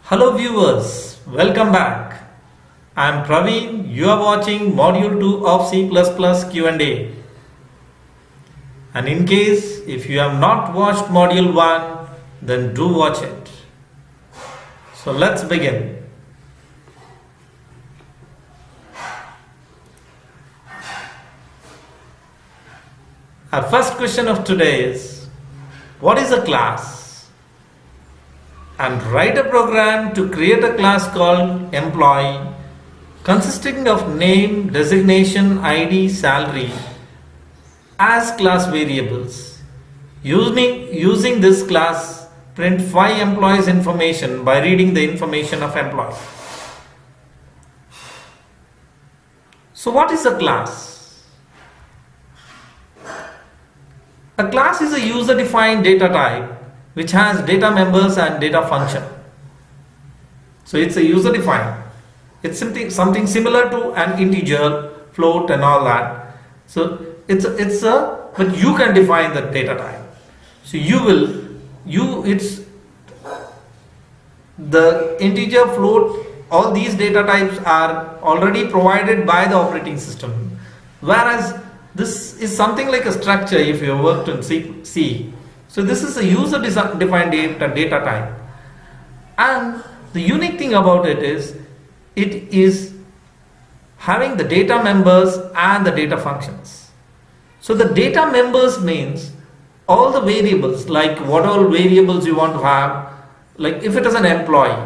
Hello viewers, welcome back. I am Praveen. You are watching Module 2 of C++ Q&A. And in case if you have not watched Module 1, then do watch it. So let's begin. Our first question of today is, what is a class? And write a program to create a class called employee consisting of name, designation, ID, salary as class variables. Using this class, print 5 employees information by reading the information of employee. So what is a class? A class is a user-defined data type which has data members and data function. So it's a user defined. It's something similar to an integer, float and all that. So but you can define the data type. So it's the integer, float, all these data types are already provided by the operating system. Whereas this is something like a structure if you have worked in C. So this is a user-defined data type, and the unique thing about it is having the data members and the data functions. So the data members means all the variables, like what all variables you want to have. Like if it is an employee,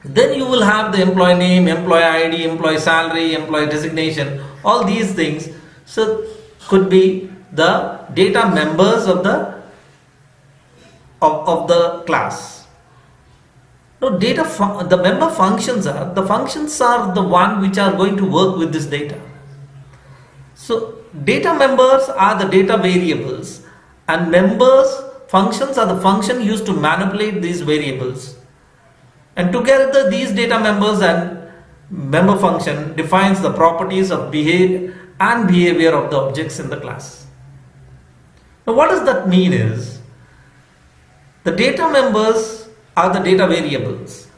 then you will have the employee name, employee ID, employee salary, employee designation, all these things. So could be the data members of the class. Now the member functions are the one which are going to work with this data. So data members are the data variables, and members functions are the function used to manipulate these variables, and together these data members and member function defines the properties of behavior of the objects in the class. Now what does that mean is, the data members are the data variables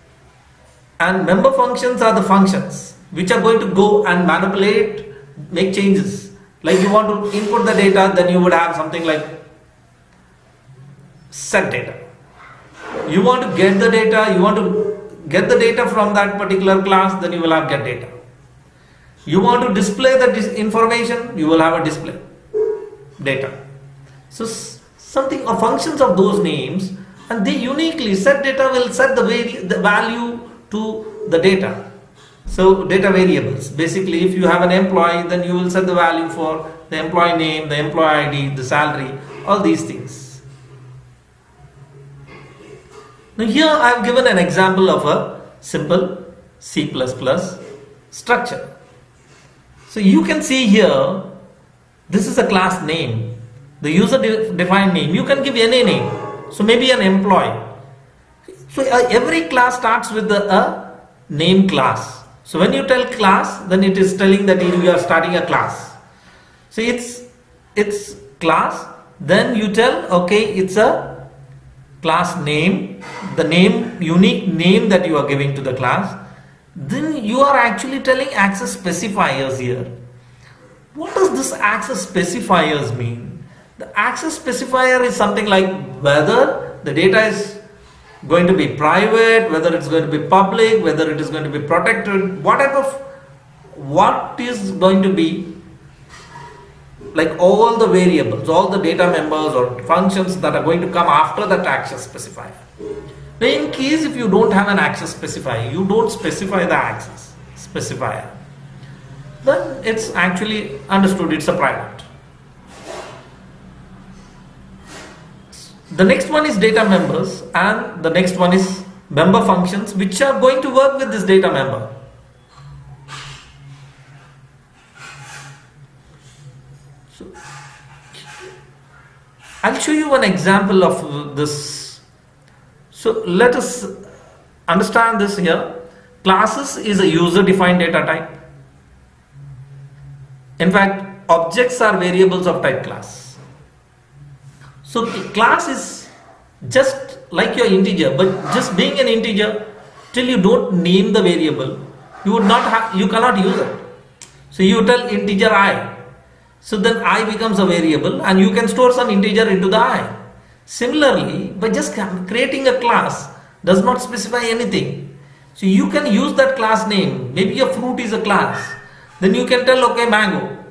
and member functions are the functions which are going to go and manipulate, make changes. Like you want to input the data, then you would have something like set data. You want to get the data, from that particular class, then you will have get data. You want to display the information, you will have a display data. So something or functions of those names, and they uniquely set data will set the value to the data. So data variables, basically if you have an employee, then you will set the value for the employee name, the employee ID, the salary, all these things. Now here I have given an example of a simple C++ structure. So you can see here, this is a class name. The user defined name, you can give any name. So maybe an employee. So every class starts with a name class. So when you tell class, then it is telling that you are starting a class. So it's class, then you tell, okay, it's a class name, the name, unique name that you are giving to the class. Then you are actually telling access specifiers here. What does this access specifiers mean? The access specifier is something like whether the data is going to be private, whether it's going to be public, whether it is going to be protected, what is going to be, like all the variables, all the data members or functions that are going to come after that access specifier. Now in case if you don't have an access specifier, you don't specify the access specifier, then it's actually understood it's a private. The next one is data members, and the next one is member functions which are going to work with this data member. So I'll show you an example of this. So let us understand this here. Classes is a user defined data type. In fact, objects are variables of type class. So class is just like your integer, but just being an integer, till you don't name the variable, you cannot use it. So you tell integer I, so then I becomes a variable and you can store some integer into the I. Similarly, by just creating a class does not specify anything. So you can use that class name. Maybe a fruit is a class. Then you can tell, okay, mango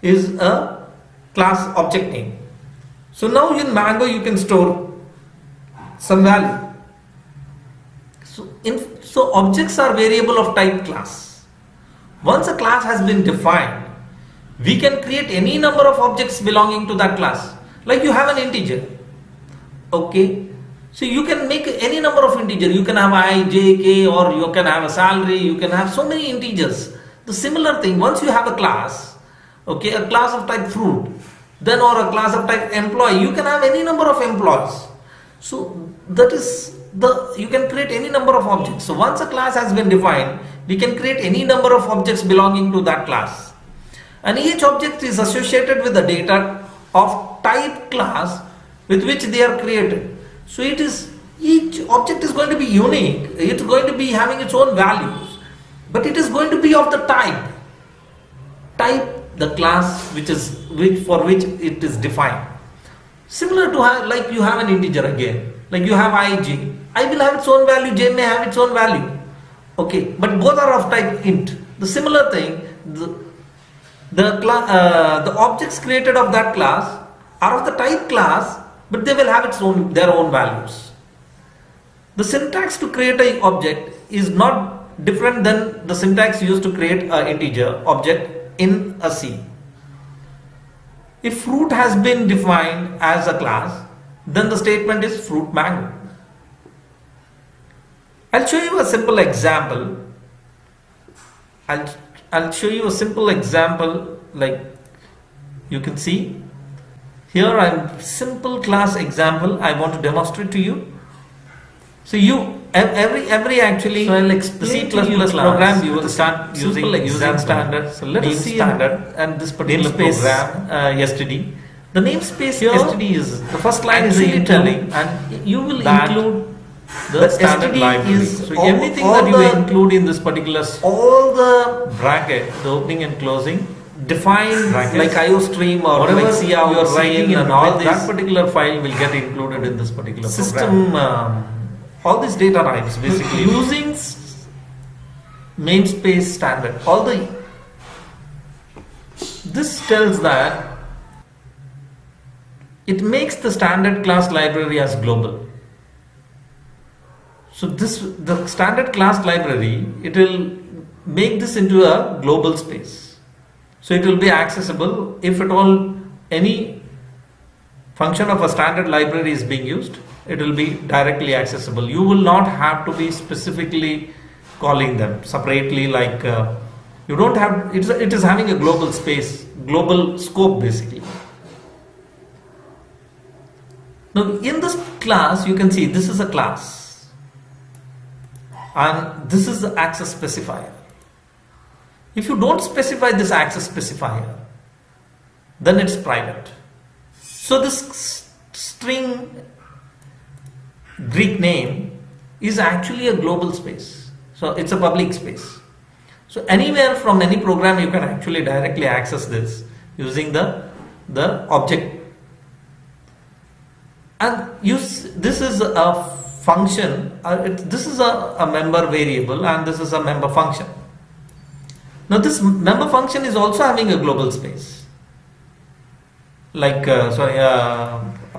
is a class object name. So now in mango you can store some value. So objects are variable of type class. Once a class has been defined, we can create any number of objects belonging to that class. Like you have an integer. Okay. So you can make any number of integer. You can have I, j, k, or you can have a salary. You can have so many integers. The similar thing, once you have a class, okay, a class of type fruit, then or a class of type employee, you can have any number of employees. So that is you can create any number of objects. So once a class has been defined, we can create any number of objects belonging to that class. And each object is associated with the data of type class with which they are created. So each object is going to be unique. It's going to be having its own values, but it is going to be of the type the class for which it is defined. Similar to like you have an integer again, like you have I, j. I will have its own value, j may have its own value. Okay, but both are of type int. The similar thing, the objects created of that class are of the type class, but they will have their own values. The syntax to create an object is not different than the syntax used to create an integer object in a C. If fruit has been defined as a class, then the statement is fruit mango. I'll show you a simple example. I'll show you a simple example, like you can see. Here I'm simple class example I want to demonstrate to you. So every actually C++ program you will start using standard. So let us see standard and this particular program yesterday. The namespace yesterday is the first line is actually telling, and you will include the standard library. So everything that you include in this particular all the bracket, the opening and closing, define like IOStream or whatever like COut, you are writing and all this, that particular file will get included in this particular system. All these data types basically using namespace standard. This tells that it makes the standard class library as global. So the standard class library, it will make this into a global space. So it will be accessible if at all any function of a standard library is being used, it will be directly accessible. You will not have to be specifically calling them separately, like you don't have, it is having a global space, global scope basically. Now in this class you can see this is a class and this is the access specifier. If you don't specify this access specifier, then it's private. So this string Greek name is actually a global space. So it's a public space. So anywhere from any program you can actually directly access this using the object. And this is a function, this is a member variable and this is a member function. Now this member function is also having a global space, like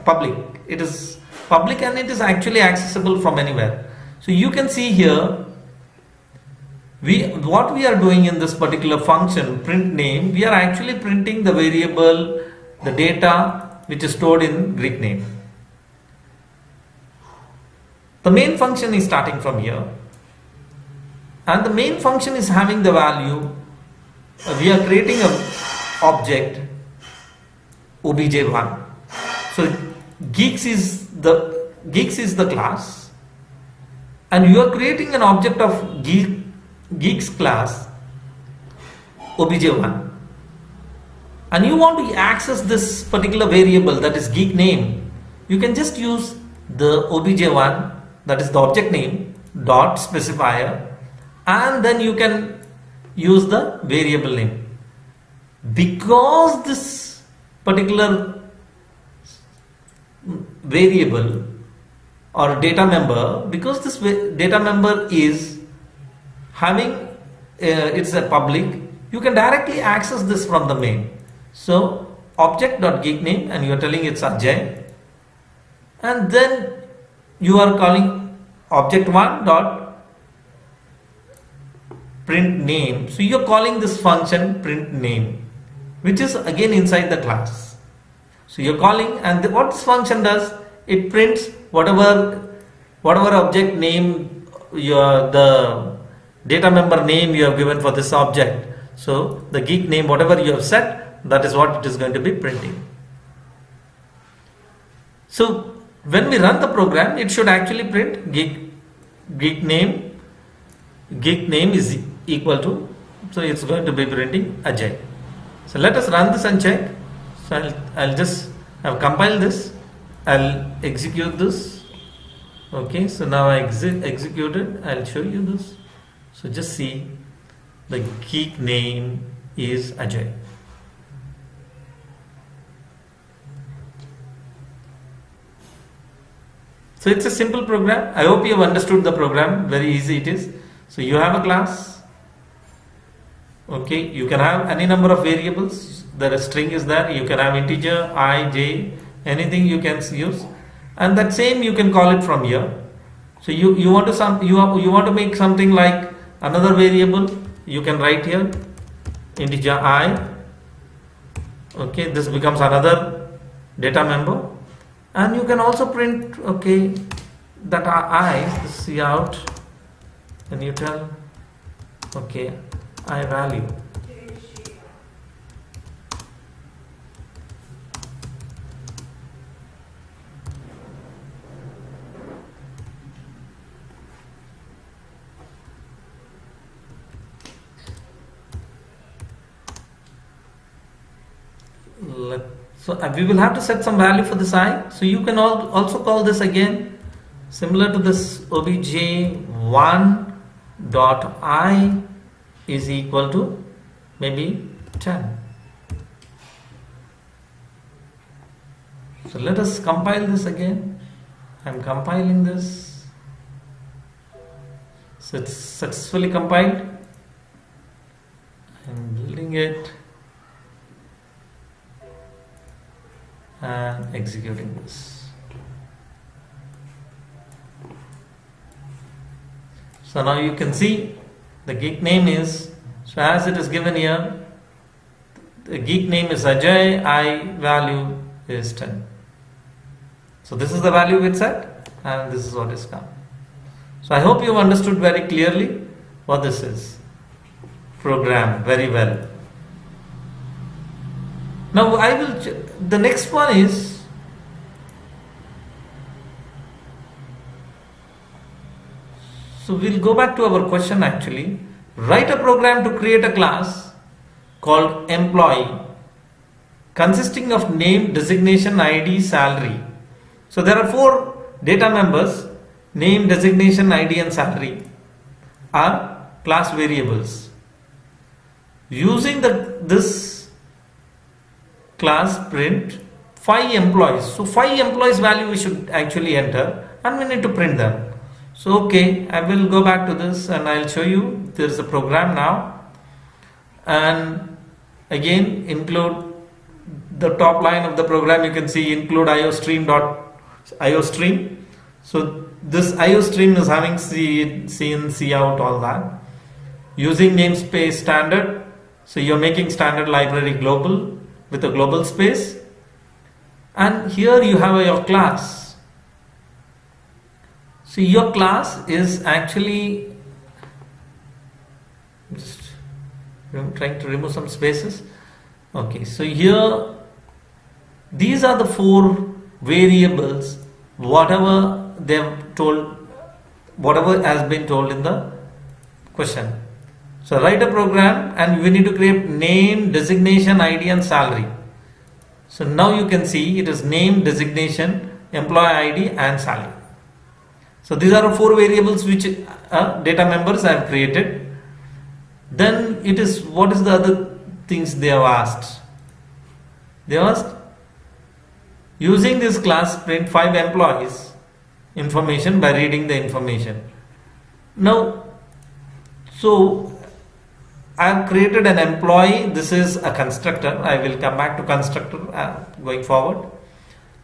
public. It is public and it is actually accessible from anywhere. So you can see here, what we are doing in this particular function, print name, we are actually printing the variable, the data which is stored in Greek name. The main function is starting from here, and the main function is having the value. We are creating an object obj1. So geeks is the class, and you are creating an object of geeks class obj1, and you want to access this particular variable, that is geek name. You can just use the obj1, that is the object name, dot specifier, and then you can use the variable name. Because this particular variable or data member, because this data member is having it's a public, you can directly access this from the main. So object.geekName, and you are telling it's Ajay, and then you are calling object1 dot print name. So you are calling this function print name, which is again inside the class. So you're calling, and what this function does, it prints whatever object name the data member name you have given for this object. So the geek name, whatever you have set, that is what it is going to be printing. So when we run the program, it should actually print geek name is equal to, so it's going to be printing Ajay. So let us run this and check. So I'll just have compiled this, I'll execute this. Okay, so now I executed, I'll show you this. So just see, the geek name is Ajay. So it's a simple program. I hope you have understood the program. Very easy it is. So you have a class. Okay, you can have any number of variables. The string is there. You can have integer, I, j, anything you can use, and that same you can call it from here. So you want to make something like another variable. You can write here integer I. Okay, this becomes another data member, and you can also print, okay, that I see out, and you tell, okay, I value. So we will have to set some value for this I. So you can also call this again similar to this obj1 dot I is equal to maybe 10. So let us compile this again. I'm compiling this. So it's successfully compiled. I'm building it and executing this. So now you can see the geek name is, so as it is given here, the geek name is Ajay, I value is 10. So this is the value it set, and this is what is come. So I hope you have understood very clearly what this is. Program very well. Now the next one is, so we'll go back to our question actually. Write a program to create a class called employee consisting of name, designation, ID, salary. So there are 4 data members, name, designation, ID and salary are class variables. Using this class print 5 employees. So 5 employees value we should actually enter, and we need to print them. So okay, I will go back to this and I'll show you. There is a program now, and again include the top line of the program. You can see include iostream. So this iostream is having C in, C out, all that. Using namespace standard. So you're making standard library global with a global space, and here you have your class. So your class is actually, just trying to remove some spaces. Okay, so here these are the 4 variables, whatever they've told, whatever has been told in the question. So write a program and we need to create name, designation, ID and salary. So now you can see it is name, designation employee ID and salary. So these are 4 variables which data members have created. Then it is, what is the other things they have asked? They asked, using this class print 5 employees information by reading the information. Now, so I have created an employee. This is a constructor. I will come back to constructor going forward.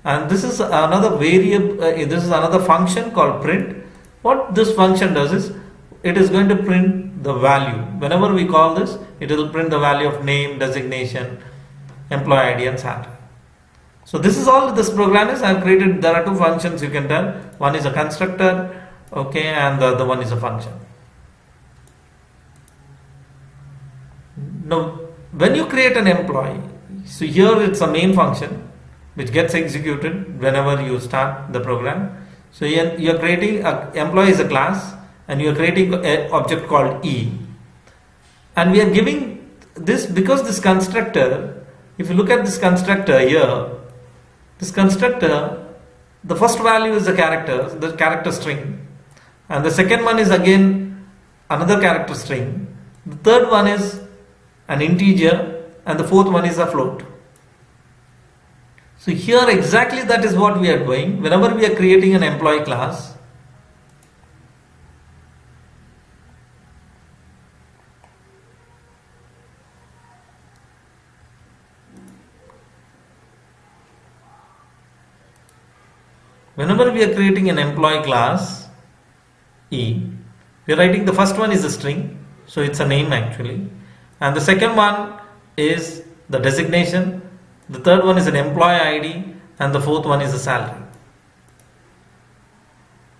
And this is another variable, this is another function called print. What this function does is, it is going to print the value. Whenever we call this, it will print the value of name, designation, employee ID and salary. So this is all this program is. I have created, there are 2 functions you can tell. One is a constructor, okay, and the other one is a function. Now, when you create an employee, so here it's a main function which gets executed whenever you start the program. So you are creating employee is a class, and you are creating an object called E, and we are giving this because this constructor, if you look at this constructor here, this constructor, the first value is the character string, and the second one is again another character string, the third one is an integer, and the fourth one is a float. So here exactly that is what we are doing. Whenever we are creating an employee class, class E, we are writing the first one is a string, so it's a name actually, and the second one is the designation, the third one is an employee ID, and the fourth one is a salary.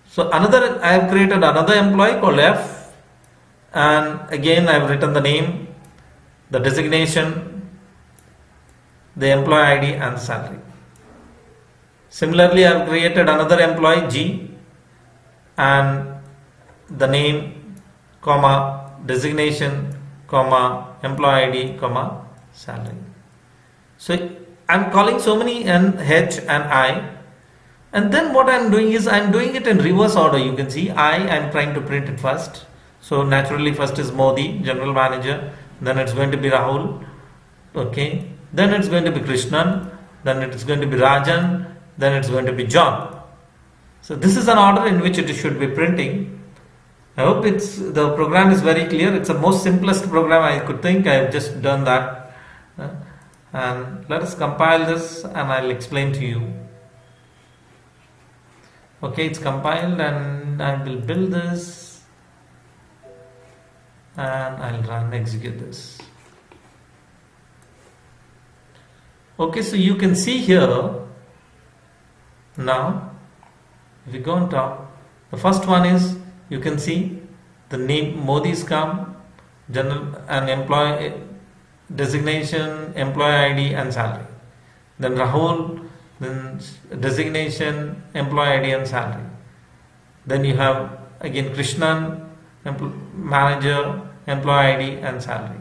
So I have created another employee called F, and again I have written the name, the designation, the employee ID and the salary. Similarly, I have created another employee G, and the name, comma, designation, comma, employee ID, comma, salary. So I am calling so many N, H and I, and then what I am doing is I am doing it in reverse order. You can see I am trying to print it first. So naturally first is Modi, general manager, then it's going to be Rahul, okay, then it's going to be Krishnan, then it's going to be Rajan, then it's going to be John. So this is an order in which it should be printing. I hope the program is very clear. It's the most simplest program I could think. I have just done that. And let us compile this and I'll explain to you. Okay, it's compiled and I will build this and I'll execute this. Okay, so you can see here now, if you go on top, the first one is, you can see the name Modi's come, general and employee designation, employee ID and salary. Then Rahul, then designation, employee ID and salary. Then you have again Krishnan, manager, employee ID and salary.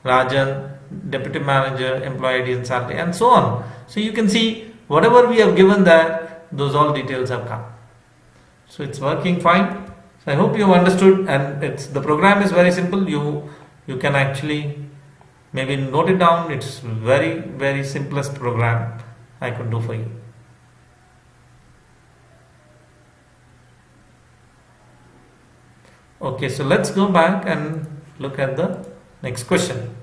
Rajan, deputy manager, employee ID and salary, and so on. So you can see whatever we have given there, those all details have come. So it's working fine. So I hope you have understood, and the program is very simple. You can actually maybe note it down. It's very, very simplest program I could do for you. Okay, so let's go back and look at the next question.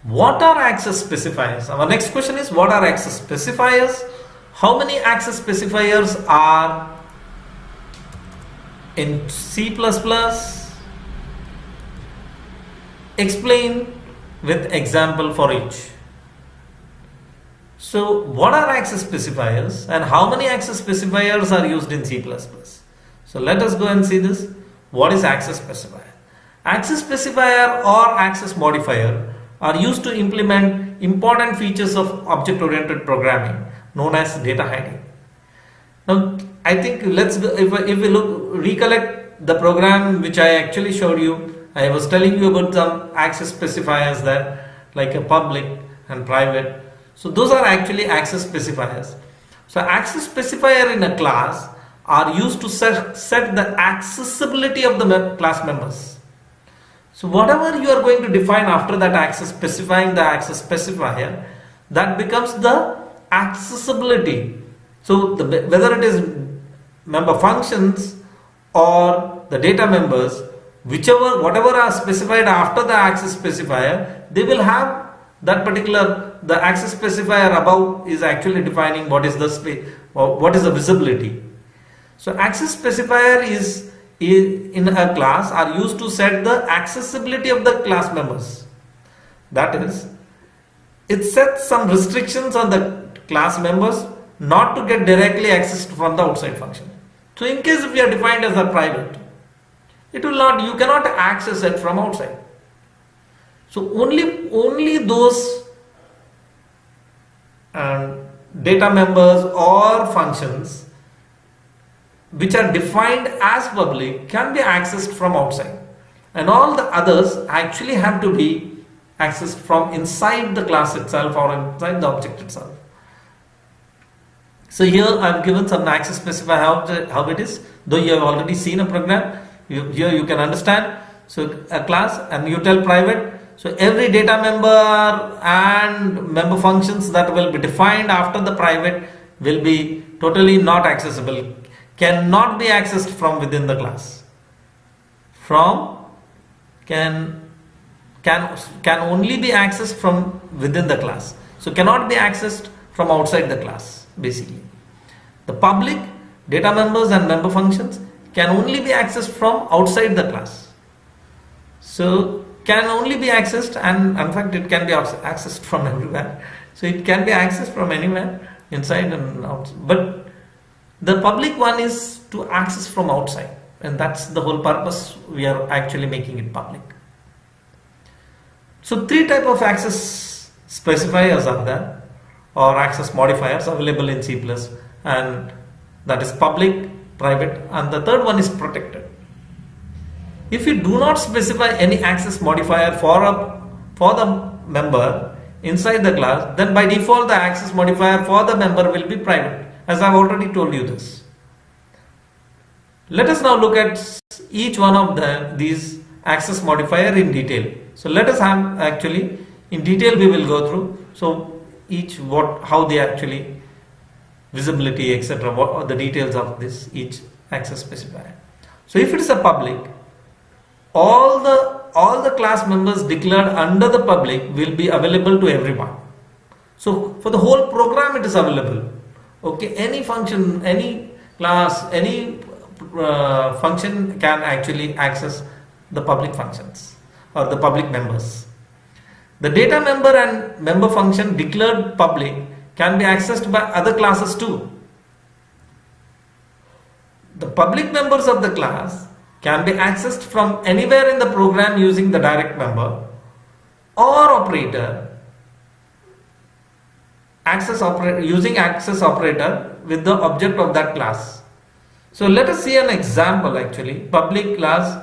What are access specifiers? Our next question is, what are access specifiers? How many access specifiers are in C++? Explain with example for each. So what are access specifiers and how many access specifiers are used in C++? So let us go and see this. What is access specifier? Access specifier or access modifier are used to implement important features of object-oriented programming known as data hiding. Now, I think if we recollect the program which I actually showed you, I was telling you about some access specifiers there, like a public and private. So those are actually access specifiers. So access specifier in a class are used to set the accessibility of the class members. So whatever you are going to define after that access, specifying the access specifier, that becomes the accessibility. So whether it is member functions or the data members, whatever are specified after the access specifier, they will have that particular, the access specifier above is actually defining what is the space or what is the visibility. So access specifier is in a class are used to set the accessibility of the class members. That is, it sets some restrictions on the class members not to get directly accessed from the outside function. So in case if you are defined as a private, you cannot access it from outside. So only those data members or functions which are defined as public can be accessed from outside, and all the others actually have to be accessed from inside the class itself or inside the object itself. So here I have given some access specifier how it is, though you have already seen a program. Here you can understand. So a class, and you tell private. So every data member and member functions that will be defined after the private will be totally not accessible, cannot be accessed from within the class. Can only be accessed from within the class. So cannot be accessed from outside the class, basically. The public data members and member functions can only be accessed from outside the class. So can only be accessed, and in fact it can be accessed from everywhere. So it can be accessed from anywhere, inside and outside. But the public one is to access from outside, and that's the whole purpose. We are actually making it public. So three type of access specifiers are there, or access modifiers available in C++, and that is public, private, and the third one is protected. If you do not specify any access modifier for the member inside the class, then by default the access modifier for the member will be private, as I have already told you this. Let us now look at each one of these access modifier in detail. So let us have actually in detail we will go through. So how they actually visibility, etc. What are the details of this each access specifier. So if it is a public, all the class members declared under the public will be available to everyone. So for the whole program it is available. Okay, any function, any class, any function can actually access the public functions or the public members. The data member and member function declared public can be accessed by other classes too. The public members of the class can be accessed from anywhere in the program using the direct member or operator using access operator with the object of that class. So let us see an example actually. Public class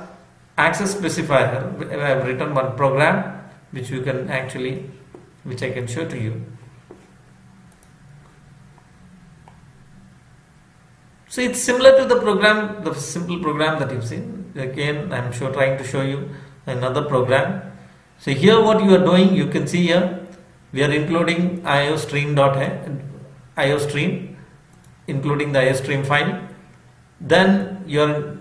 access specifier. I have written one program which I can show to you. So it's similar to the simple program that you've seen. Again, I'm trying to show you another program. So here what you are doing, you can see here, we are including iostream, including the iostream file. Then you are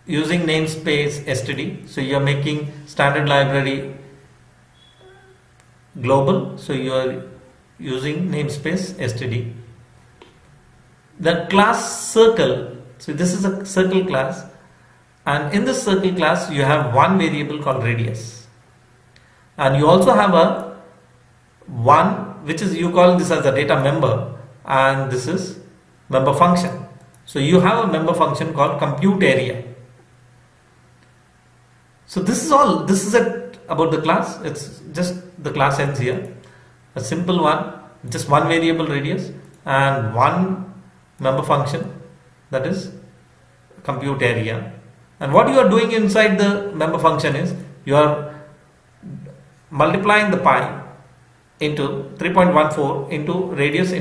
using namespace std. So you are making standard library global. So you are using namespace std. The class circle, so this is a circle class, and in this circle class you have one variable called radius, and you also have a one which is, you call this as a data member, and this is member function. So you have a member function called compute area. So this is it about the class. It's just the class ends here, a simple one, just one variable radius and one member function, that is compute area. And what you are doing inside the member function is you are multiplying the pi into 3.14 into radius.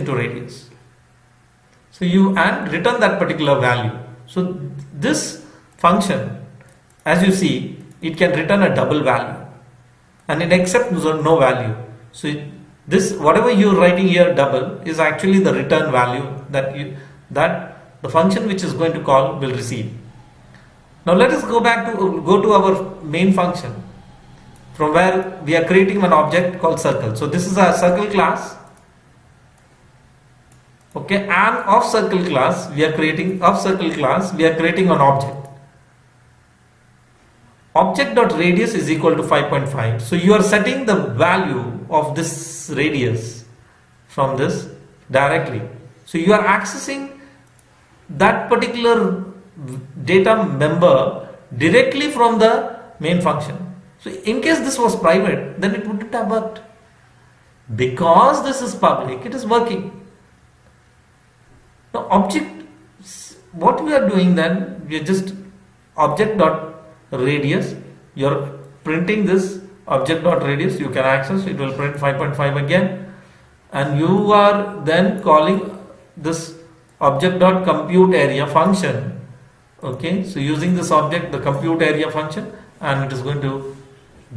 So you and return that particular value. So this function, as you see, it can return a double value and it accepts no value. So this whatever you're writing here double is actually the return value that the function which is going to call will receive. Now let us go to our main function, from where we are creating an object called circle. So this is a circle class. Okay, and of circle class we are creating an object. Object.radius is equal to 5.5. So you are setting the value of this radius from this directly. So you are accessing that particular data member directly from the main function. So in case this was private, then it wouldn't have worked. Because this is public, it is working. Now what we are doing then, we are just object.radius, you are printing this object.radius, you can access, it will print 5.5 again, and you are then calling this object.compute_area function. Okay, so using this object, the compute area function, and it is going to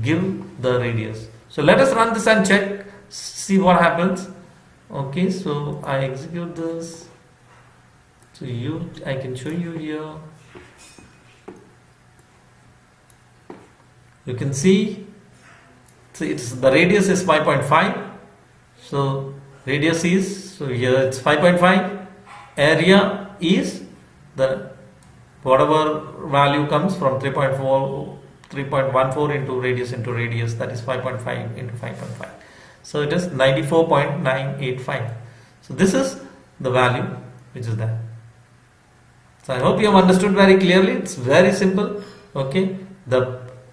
give the radius. So let us run this and check, see what happens. Okay, so I execute this. So I can show you here. You can see, so the radius is 5.5. So radius is, so here it's 5.5. Area is the whatever value comes from 3.14 into radius, that is 5.5 into 5.5. So it is 94.985. So this is the value which is there. So I hope you have understood very clearly. It's very simple. Okay,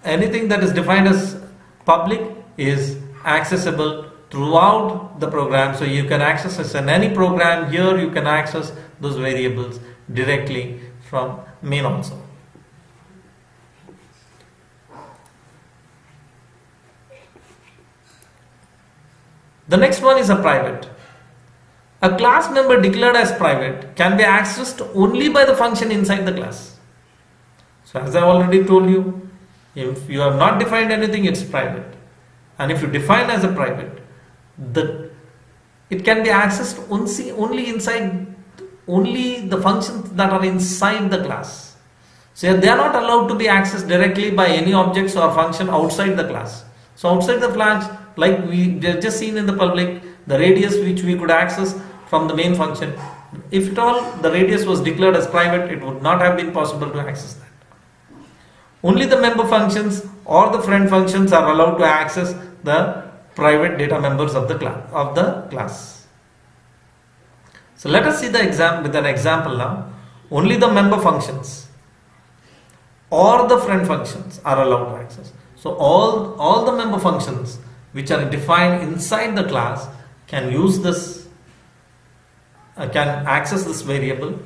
anything that is defined as public is accessible throughout the program. So you can access this in any program. Here you can access those variables directly from main also. The next one is a private. A class member declared as private can be accessed only by the function inside the class. So as I already told you, if you have not defined anything, it's private. And if you define as a private, it can be accessed only the functions that are inside the class. So they are not allowed to be accessed directly by any objects or function outside the class. So outside the class, like we just seen in the public, the radius which we could access from the main function, if at all the radius was declared as private, it would not have been possible to access that. Only the member functions or the friend functions are allowed to access the private data members of the class. So let us see the with an example now. Only the member functions or the friend functions are allowed to access. So all the member functions which are defined inside the class can use this, can access this variable,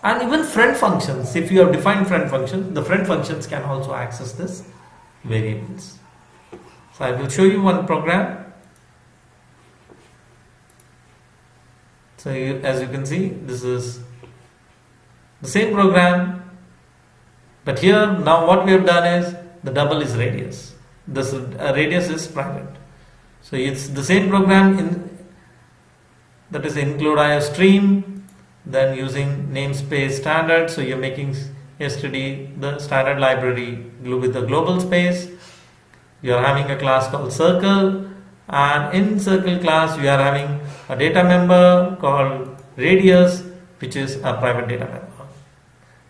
and even friend functions. If you have defined friend functions, the friend functions can also access this variables. So I will show you one program. So as you can see, this is the same program, but here now what we have done is the double is radius. This radius is private. So it's the same program that is include IOStream, then using namespace standard. So you're making yesterday the standard library with the global space. You are having a class called circle, and in circle class you are having a data member called radius, which is a private data member.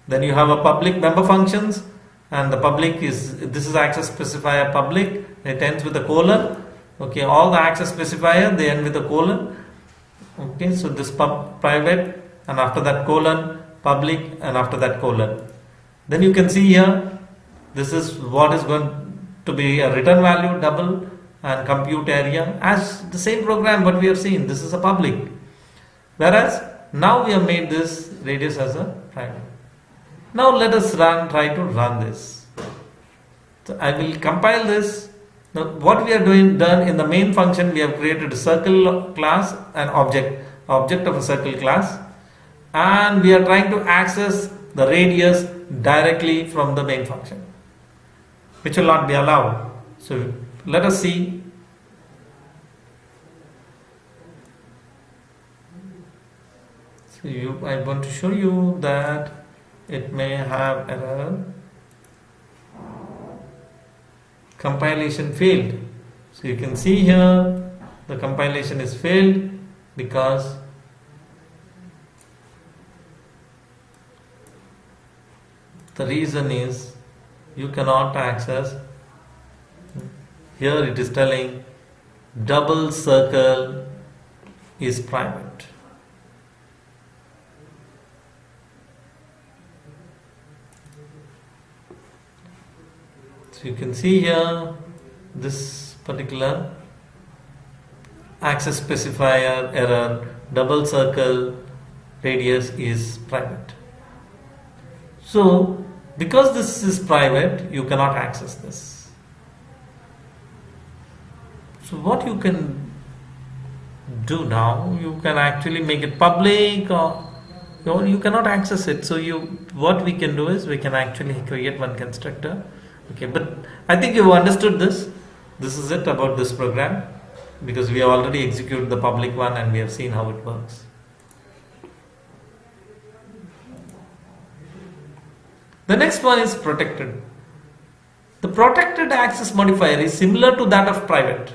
Then you have a public member functions, and the public this is access specifier public. It ends with a colon. Okay, all the access specifier they end with a colon. Okay, so this private, and after that colon, public, and after that colon. Then you can see here, this is what is going to be a return value double and compute area as the same program what we have seen. This is a public, whereas now we have made this radius as a private. Now let us try to run this. So I will compile this Now what we are done in the main function, we have created a circle class and object of a circle class, and we are trying to access the radius directly from the main function, which will not be allowed. So let us see. So I want to show you that it may have error. Compilation failed. So you can see here the compilation is failed because the reason is you cannot access. Here it is telling double circle is private. So you can see here this particular access specifier error, double circle radius is private. So because this is private, you cannot access this. So what you can do now, you can actually make it public, or you cannot access it. So what we can do is we can actually create one constructor. Okay, but I think you've understood this. This is it about this program, because we have already executed the public one and we have seen how it works. The next one is protected. The protected access modifier is similar to that of private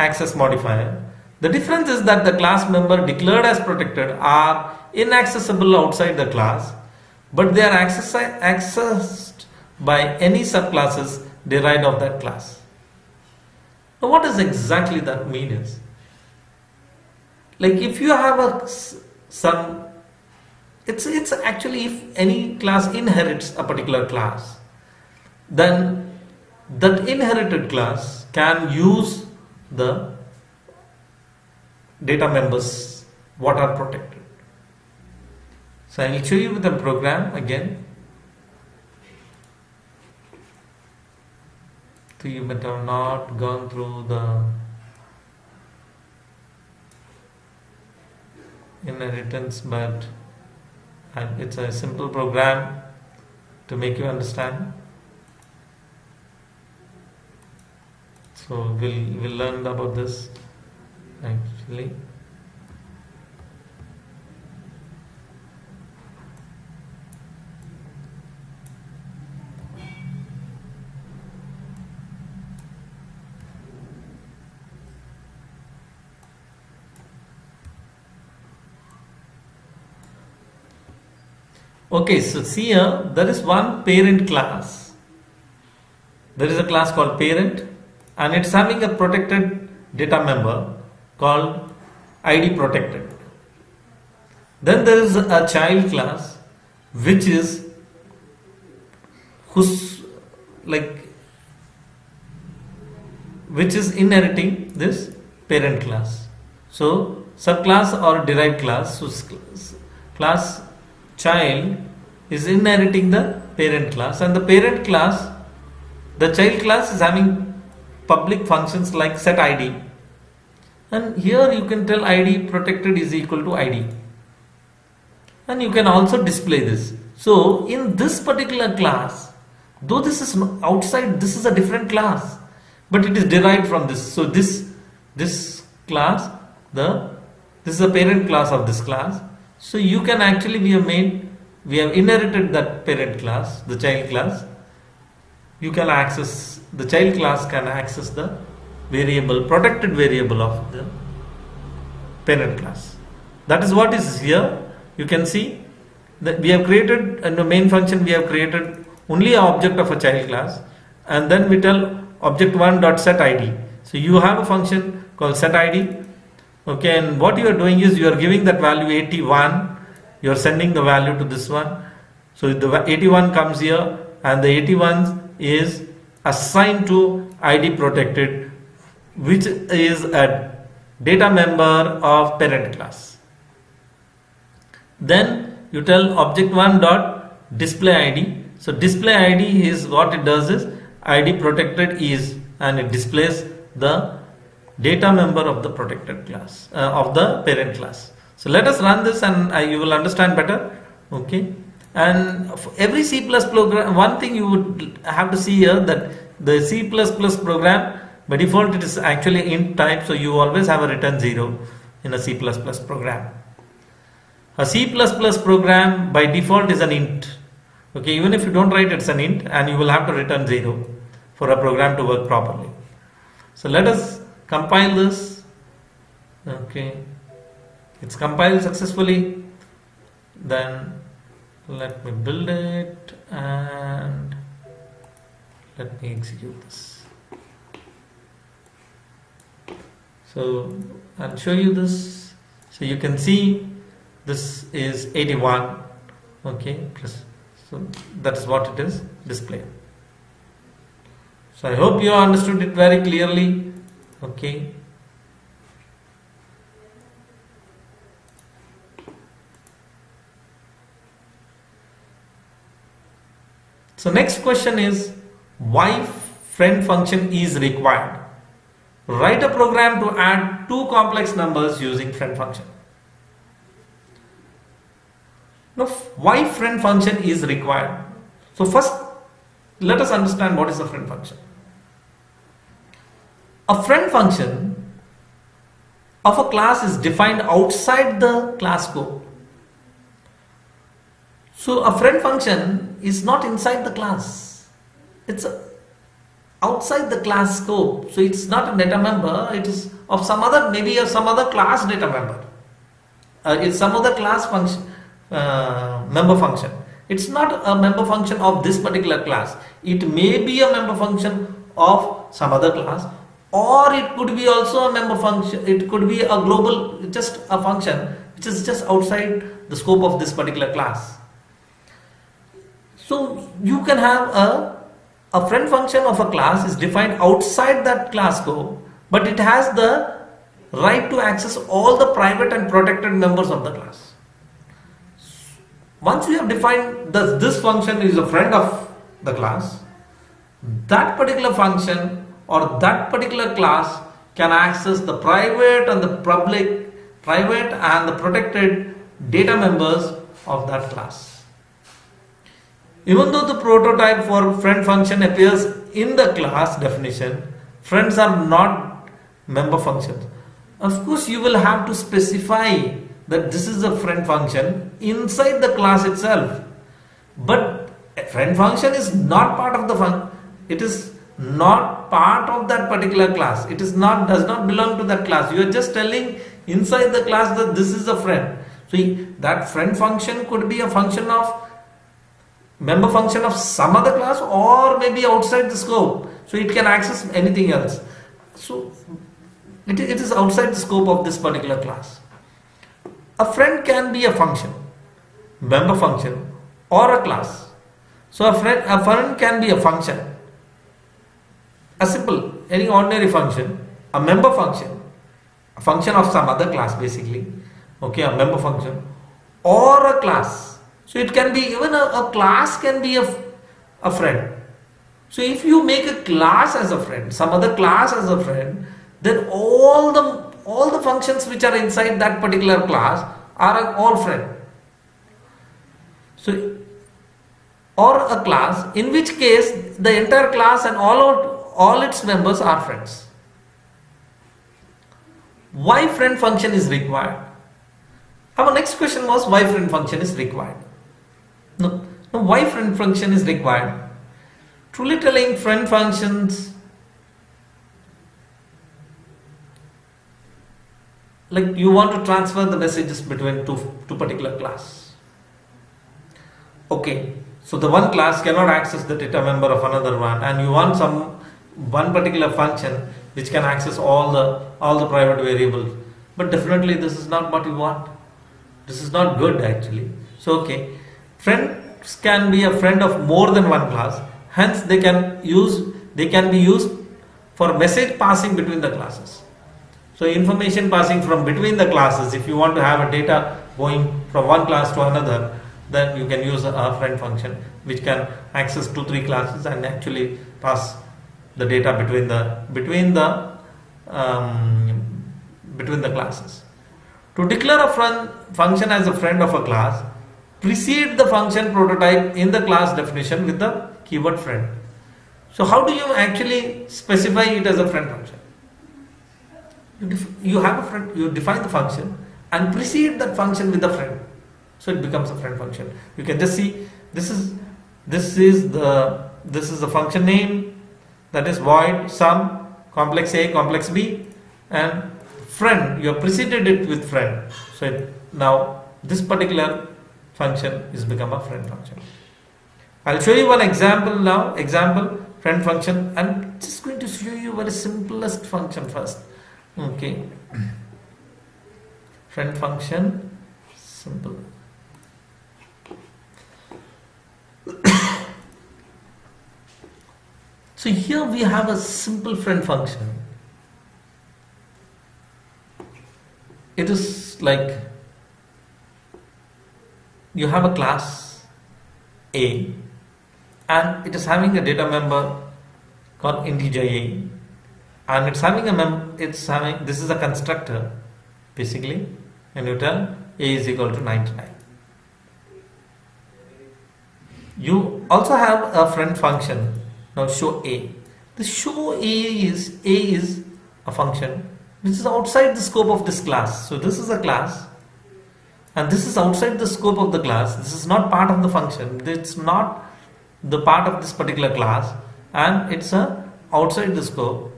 access modifier. The difference is that the class member declared as protected are inaccessible outside the class, but they are accessed by any subclasses derived of that class. Now what does exactly that mean is, like if you have it's actually if any class inherits a particular class, then that inherited class can use the data members what are protected. So I will show you the program again. So you might have not gone through the inheritance, but it's a simple program to make you understand. So we'll learn about this actually. Okay, so see here, there is one parent class. There is a class called parent, and it's having a protected data member called ID protected. Then there is a child class which is inheriting this parent class. So subclass or derived class. So class child is inheriting the parent class, and the parent class, the child class is having public functions like set ID, and here you can tell ID protected is equal to ID, and you can also display this. So in this particular class, though this is outside, this is a different class, but it is derived from this. So this class, this is the parent class of this class. So you can actually, we have inherited that parent class, the child class. You can access, the child class can access the variable, protected variable of the parent class. That is what is here. You can see that we have created, in the main function we have created only an object of a child class, and then we tell object1.setId. So you have a function called setId. Okay, and what you are doing is you are giving that value 81, you are sending the value to this one. So the 81 comes here, and the 81 is assigned to ID protected, which is a data member of parent class. Then you tell object1 dot display ID. So display ID is what it does is ID protected is and it displays the data member of the protected class, of the parent class. So let us run this and you will understand better. Okay. And for every C++ program, one thing you would have to see here, that the C++ program, by default it is actually int type, so you always have a return 0 in a C++ program. A C++ program by default is an int. Okay, even if you don't write, it's an int, and you will have to return 0 for a program to work properly. So let us compile this. Okay, it's compiled successfully. Then let me build it and let me execute this. So I'll show you this. So you can see this is 81. Okay, so that is what it is displayed. So I hope you understood it very clearly. Okay. So next question is, why friend function is required? Write a program to add two complex numbers using friend function. Now, why friend function is required? So first, let us understand what is a friend function. A friend function of a class is defined outside the class scope. So a friend function is not inside the class. It's outside the class scope. So it's not a data member. It is of some other, maybe of some other class data member. It's some other class function, member function. It's not a member function of this particular class. It may be a member function of some other class, or it could be also a member function. It could be a global, just a function which is just outside the scope of this particular class. So you can have a friend function of a class is defined outside that class scope, but it has the right to access all the private and protected members of the class. Once you have defined that this function is a friend of the class, that particular function or that particular class can access the private and the private and the protected data members of that class. Even though the prototype for friend function appears in the class definition, friends are not member functions. Of course, you will have to specify that this is a friend function inside the class itself. But a friend function is not part of the function. It is not part of that particular class. It is not, does not belong to that class. You are just telling inside the class that this is a friend. So that friend function could be a function of member function of some other class, or maybe outside the scope. So it can access anything else. So it is outside the scope of this particular class. A friend can be a function, member function, or a class. So a friend can be a function, a simple, any ordinary function, a member function, a function of some other class basically, okay, a member function, or a class. So it can be even a class can be a friend. So if you make a class as a friend, some other class as a friend, then all the functions which are inside that particular class are all friend. So, or a class, in which case the entire class and all its members are friends. Why friend function is required? Our next question was, why friend function is required? No, why friend function is required? Truly telling, friend functions, like you want to transfer the messages between two particular class. Okay, so the one class cannot access the data member of another one, and you want one particular function which can access all the private variables. But definitely this is not what you want. This is not good actually. So okay, friends can be a friend of more than one class. Hence they can be used for message passing between the classes. So information passing from between the classes. If you want to have a data going from one class to another, then you can use a friend function which can access 2-3 classes and actually pass the data between the classes. To declare a function as a friend of a class, precede the function prototype in the class definition with the keyword friend. So how do you actually specify it as a friend function? You have a friend, you define the function and precede that function with the friend. So it becomes a friend function. You can just see this is the function name, that is void sum complex A complex B, and friend, you have preceded it with friend. So now this particular function is become a friend function. I'll show you one example now. Example friend function, and just going to show you very simplest function first. Okay, friend function, simple. So here we have a simple friend function. It is like you have a class A and it is having a data member called integer A, and it's having this is a constructor basically, and you tell A is equal to 99. You also have a friend function. Now show A. The show A is a function which is outside the scope of this class. So this is a class and this is outside the scope of the class. This is not part of the function. It's not the part of this particular class, and it's outside the scope.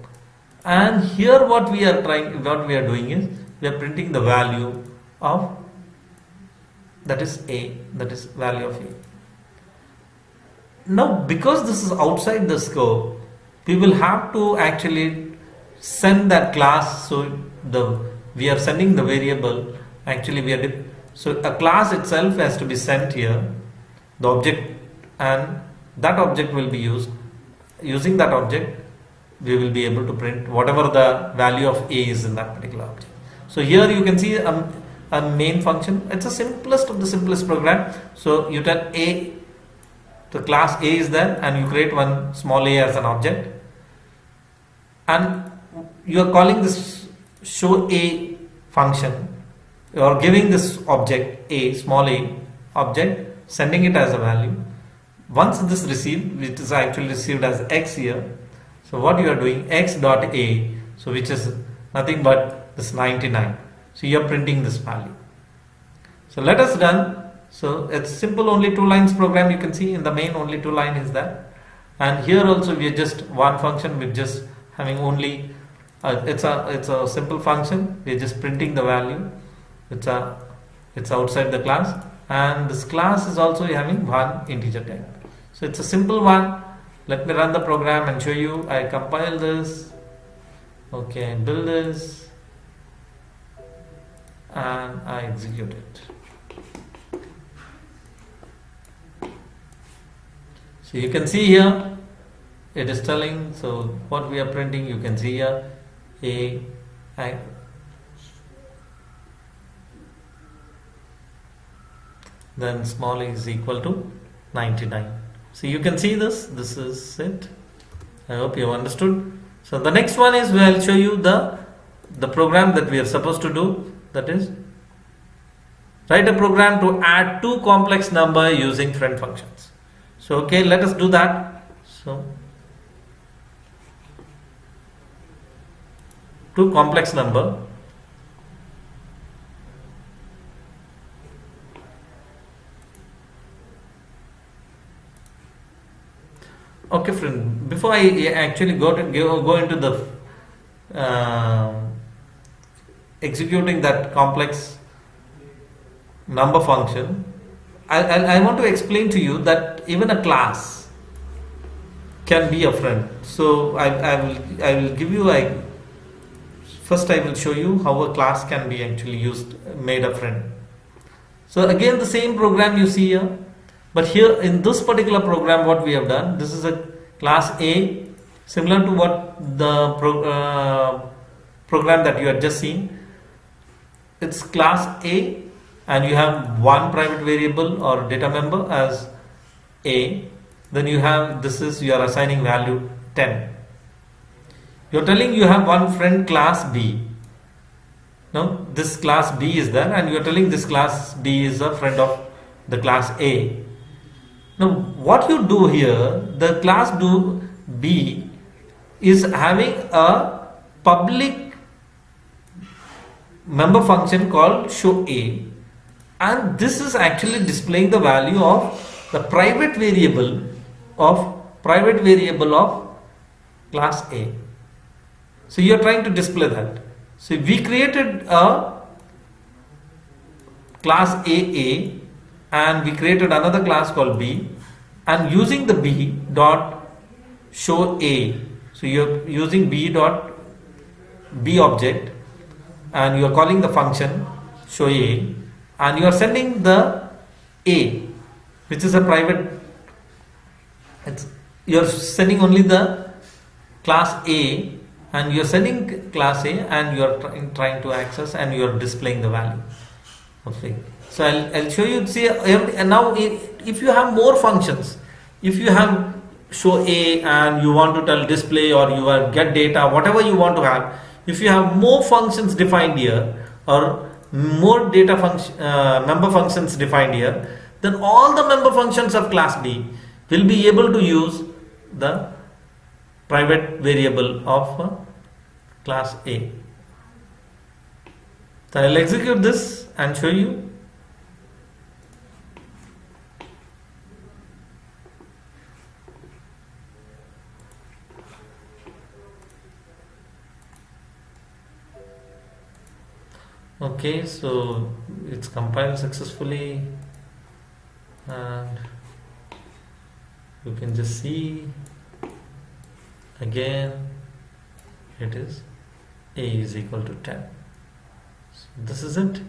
And here what we are doing is we are printing the value of, that is A, that is value of A. Now because this is outside the scope, we will have to actually send that class. So we are sending the variable, actually so a class itself has to be sent here, the object, and that object will be used. Using that object we will be able to print whatever the value of A is in that particular object. So here you can see a main function. It's the simplest of the simplest program. So you tell A, the class A is there, and you create one small a as an object, and you are calling this show A function. You are giving this object A, small a object, sending it as a value. Once this received, which is actually received as X here, so what you are doing, X dot A, so which is nothing but this 99. So you are printing this value. So let us done. So it's simple, only 2 lines program. You can see in the main only 2 line is that, and here also we are just one function with just having only it's a simple function. We are just printing the value. It's outside the class, and this class is also having one integer type. So it's a simple one. Let me run the program and show you. I compile this, okay, build this, and I execute it. So you can see here it is telling, so what we are printing, you can see here then small a is equal to 99. So you can see this is it. I hope you have understood. So the next one is where I'll show you the program that we are supposed to do, that is write a program to add 2 complex number using friend functions. So okay, let us do that. So 2 complex number. Okay friend, before I actually go into the executing that complex number function, I want to explain to you that even a class can be a friend. So I will give you first I will show you how a class can be actually made a friend. So again the same program you see here, but here in this particular program what we have done, this is a class A, similar to what the program that you had just seen. It's class A, and you have one private variable or data member as A. Then you have, you are assigning value 10. you're telling you have one friend class B. Now this class B is there, and you're telling this class B is a friend of the class A. Now what you do here, the class B is having a public member function called show A, and this is actually displaying the value of the private variable of class A. So you are trying to display that. So we created a class AA and we created another class called B, and using the B dot show A. So you're using B dot B object and you are calling the function show A, and you are sending the A, which is a private. You are sending only the class A, and you are sending class A, and you are trying to access, and you are displaying the value of it. So I'll show you. See, and now if you have more functions, if you have show A and you want to tell display, or you are get data, whatever you want to have, if you have more functions defined here or more data function member functions defined here, then all the member functions of class B will be able to use the private variable of class A. So I'll execute this and show you. Okay, so it's compiled successfully, and you can just see again it is A is equal to 10. So this is it.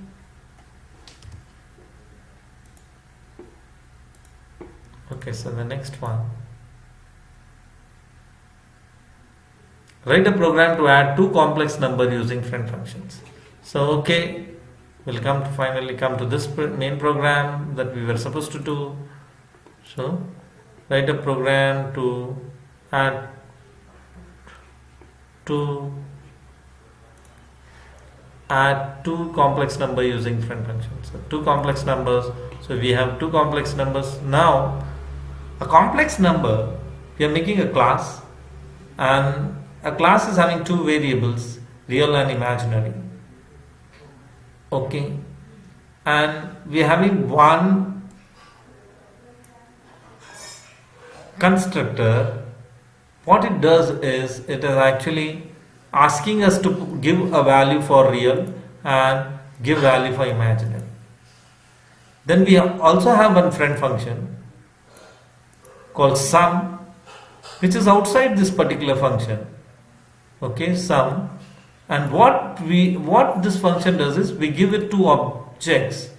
Okay, so the next one, write a program to add two complex numbers using friend functions. So okay, we'll finally come to this main program that we were supposed to do. So write a program to add two complex numbers using friend functions. So two complex numbers. So we have two complex numbers. Now a complex number, we are making a class, and a class is having two variables, real and imaginary. Okay, and we are having one constructor. What it does is it is actually asking us to give a value for real and give value for imaginary. Then we also have one friend function called sum, which is outside this particular function. Okay, sum. And what this function does is we give it two objects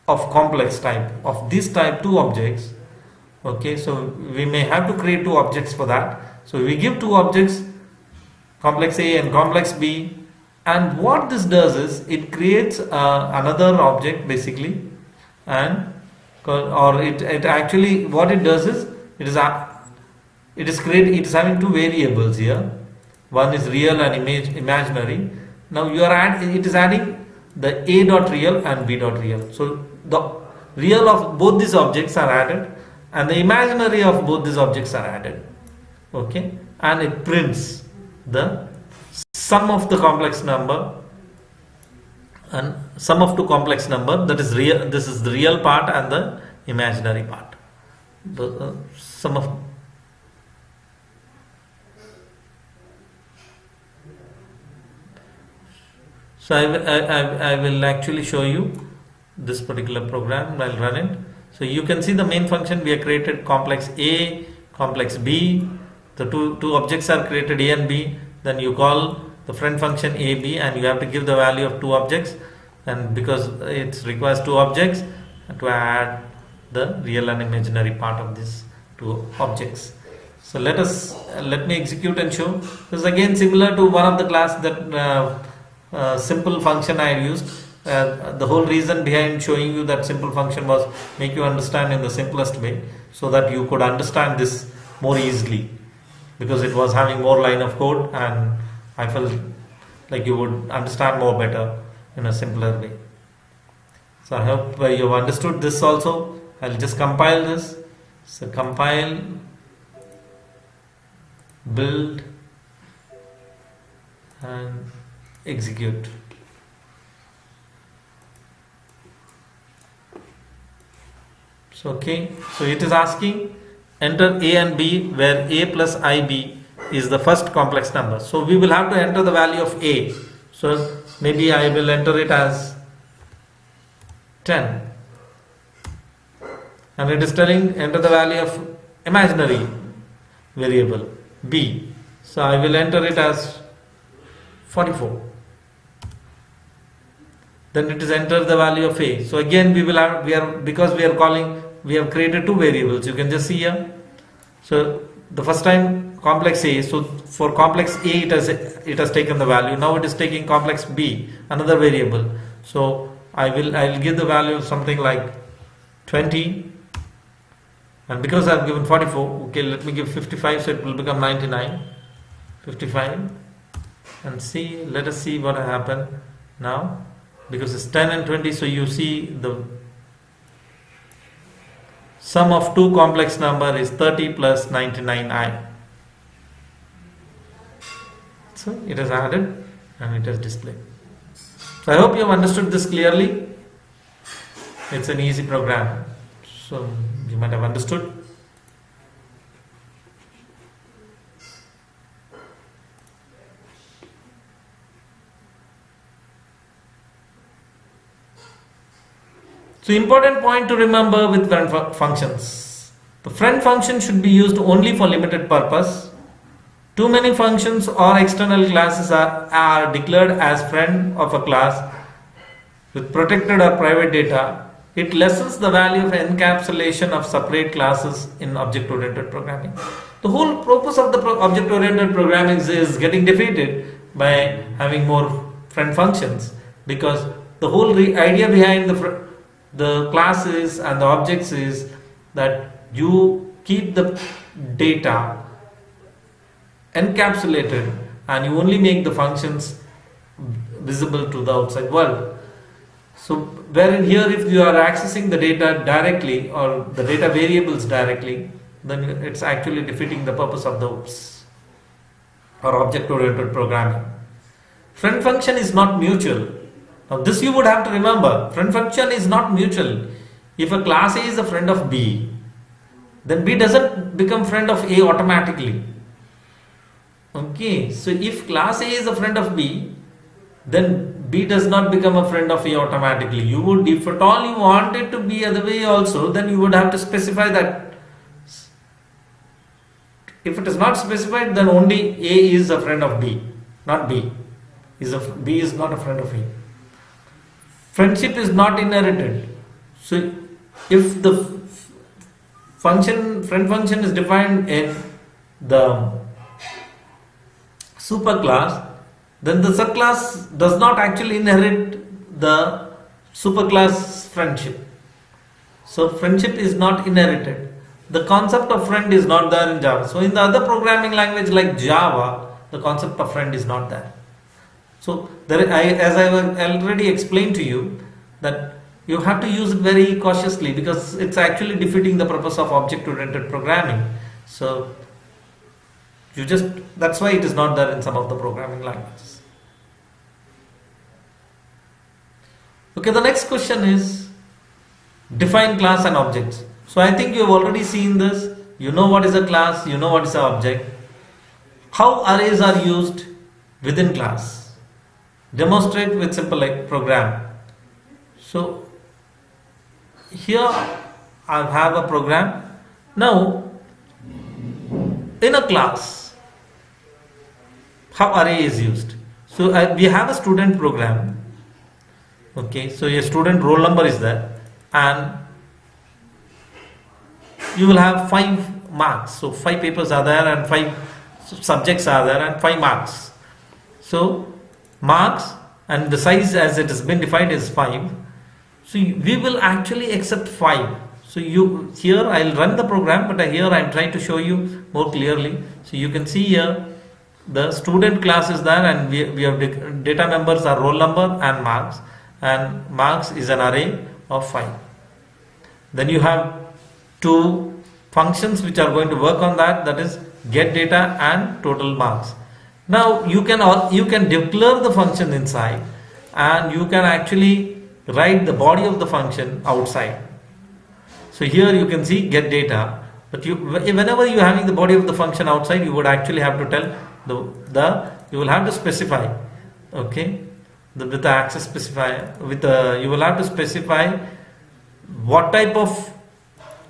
of complex type, of this type, two objects. Okay, so we may have to create two objects for that. So we give two objects, complex A and complex B, and what this does is it creates another object basically, and it actually, what it does is it is having two variables here. One is real and imaginary. Now it is adding the A dot real and B dot real. So the real of both these objects are added, and the imaginary of both these objects are added. Okay, and it prints the sum of the complex number, and sum of two complex number, that is real. This is the real part and the imaginary part. The sum of So I will actually show you this particular program. I'll run it. So you can see the main function we have created, complex A, complex B. The two objects are created, A and B. Then you call the friend function AB, and you have to give the value of two objects. And because it requires two objects, to add the real and imaginary part of these two objects. So let me execute and show. This is again similar to one of the class that simple function I used. The whole reason behind showing you that simple function was make you understand in the simplest way, so that you could understand this more easily. because it was having more line of code, and I felt like you would understand more better in a simpler way. So I hope you've understood this also. I'll just compile this. So compile, build, and execute. So okay, so it is asking enter a and b, where a plus ib is the first complex number. So we will have to enter the value of a. So maybe I will enter it as 10, and it is telling enter the value of imaginary variable b. So I will enter it as 44. Then it is enter the value of a. So again we will have, because we have created two variables. You can just see here. So the first time complex a, so for complex a it has taken the value. Now it is taking complex b, another variable. So I will give the value of something like 20, and because I have given 44, okay, let me give 55, so it will become 99. 55, and see, let us see what happened now, because it's 10 and 20. So you see the sum of two complex number is 30 plus 99i. So it is added and it is displayed. So I hope you have understood this clearly. It's an easy program, so you might have understood. So important point to remember with friend functions. The friend function should be used only for limited purpose. Too many functions or external classes are declared as friend of a class with protected or private data. It lessens the value of encapsulation of separate classes in object-oriented programming. The whole purpose of the object-oriented programming is getting defeated by having more friend functions, because the whole idea behind the classes and the objects is that you keep the data encapsulated and you only make the functions visible to the outside world. So wherein here, if you are accessing the data directly or the data variables directly, then it's actually defeating the purpose of the OOPS or object-oriented programming. Friend function is not mutual. Now this you would have to remember. Friend function is not mutual. If a class A is a friend of B, then B doesn't become friend of A automatically. Okay, so if class A is a friend of B, then B does not become a friend of A automatically. You would, if at all you want it to be other way also, then you would have to specify that. If it is not specified, then only A is a friend of B, not B. B is not a friend of A. Friendship is not inherited. So if the friend function is defined in the superclass, then the subclass does not actually inherit the superclass friendship. So friendship is not inherited. The concept of friend is not there in Java. So in the other programming language like Java, the concept of friend is not there. So as I already explained to you, that you have to use it very cautiously, because it's actually defeating the purpose of object-oriented programming. So that's why it is not there in some of the programming languages. Okay, the next question is define class and objects. So I think you have already seen this. You know what is a class, you know what is an object. How arrays are used within class. Demonstrate with simple program. So here I have a program. Now in a class, how array is used. So we have a student program. Okay, so your student roll number is there, and you will have 5 marks. So 5 papers are there, and 5 subjects are there, and 5 marks. So marks, and the size as it has been defined is 5. So we will actually accept 5. So here I'll run the program, but here I'm trying to show you more clearly. So you can see here the student class is there, and we have data members are roll number and marks, and marks is an array of 5. Then you have two functions which are going to work on that, that is get data and total marks. Now you can declare the function inside, and you can actually write the body of the function outside. So here you can see get data, but whenever you are having the body of the function outside, you would actually have to tell you will have to specify, okay, with the access specifier, you will have to specify what type of,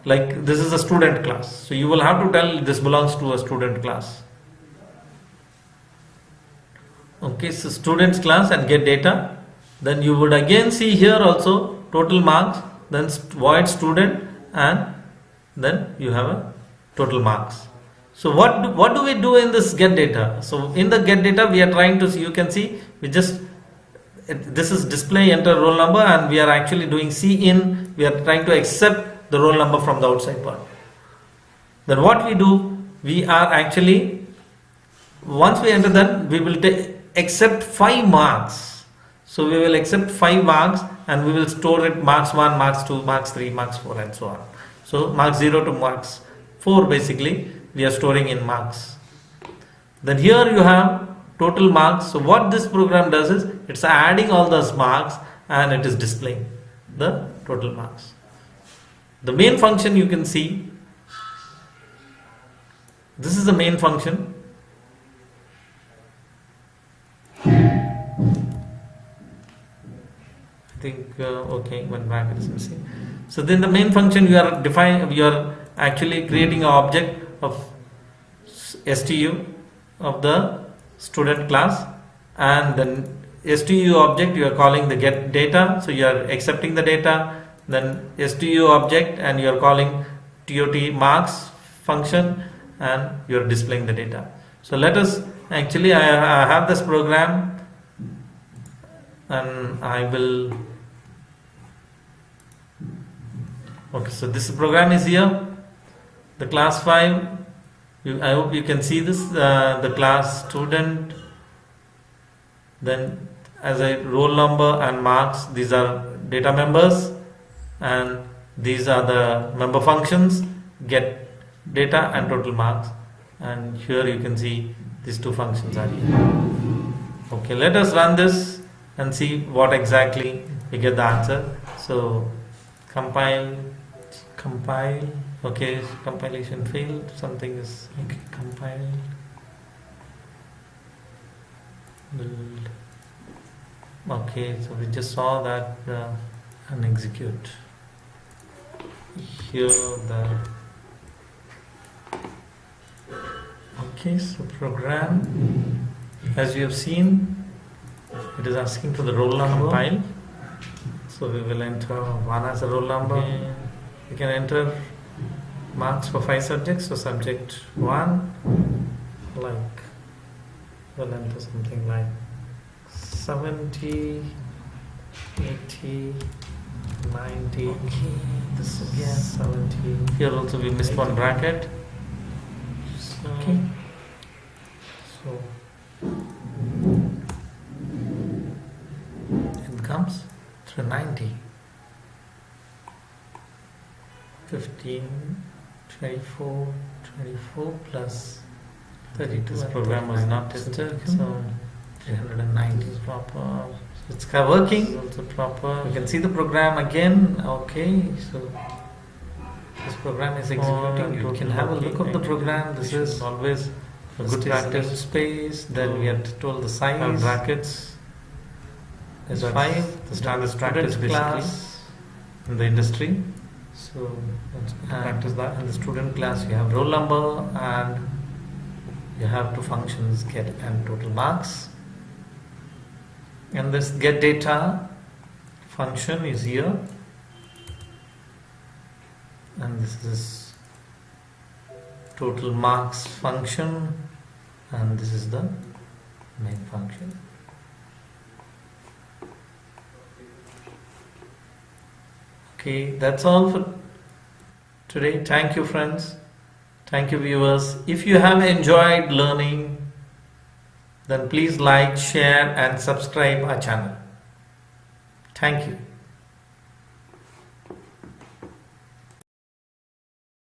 like this is a student class, so you will have to tell this belongs to a student class. Okay, so students class and get data. Then you would again see here also total marks, then void student, and then you have a total marks. So what do we do in this get data? So in the get data we are trying to see, you can see this is display enter roll number, and we are actually doing cin, we are trying to accept the roll number from the outside part. Then what we do, we are actually, once we enter that, we will accept 5 marks. So we will accept 5 marks, and we will store it marks 1, marks 2, marks 3, marks 4, and so on. So marks 0 to marks 4 basically we are storing in marks. Then here you have total marks. So what this program does is it's adding all those marks and it is displaying the total marks. The main function you can see, this is the main function. I think okay, one bracket is missing. So then the main function you are actually creating an object of stu of the student class, and then stu object you are calling the get data, so you are accepting the data, then stu object and you are calling tot marks function, and you are displaying the data. So let us actually, I have this program, and I will, okay, so this program is here, the class 5, I hope you can see this, the class student, then as a roll number and marks, these are data members, and these are the member functions, get data and total marks, and here you can see these two functions are here. Okay, let us run this and see what exactly we get the answer. So compile, okay, compilation failed, something is, okay, compile, build, okay, so we just saw that and execute. Here okay, so program, as you have seen, it is asking for the roll number. Compile. So we will enter 1 as a roll number. Okay. We can enter marks for 5 subjects. So subject 1, like, we'll enter something like 70, 80, 90. Okay, this again 70. Here also we missed one bracket. So, okay. So it comes to 90. 15, 24, 24 plus 32. This program was not tested, so 390 is proper. It's working. It's also proper. You can see the program again. Okay, so this program is executing. You can have a look of the program. This is always a good practice. Space. Then we had told the size. Brackets is 5. The standard practice class in the industry. So let's practice that. In the student class, you have roll number and you have two functions, get and total marks. And this get data function is here, and this is total marks function, and this is the main function. Okay, that's all for today. Thank you, friends. Thank you, viewers. If you have enjoyed learning, then please like, share, and subscribe our channel. Thank you.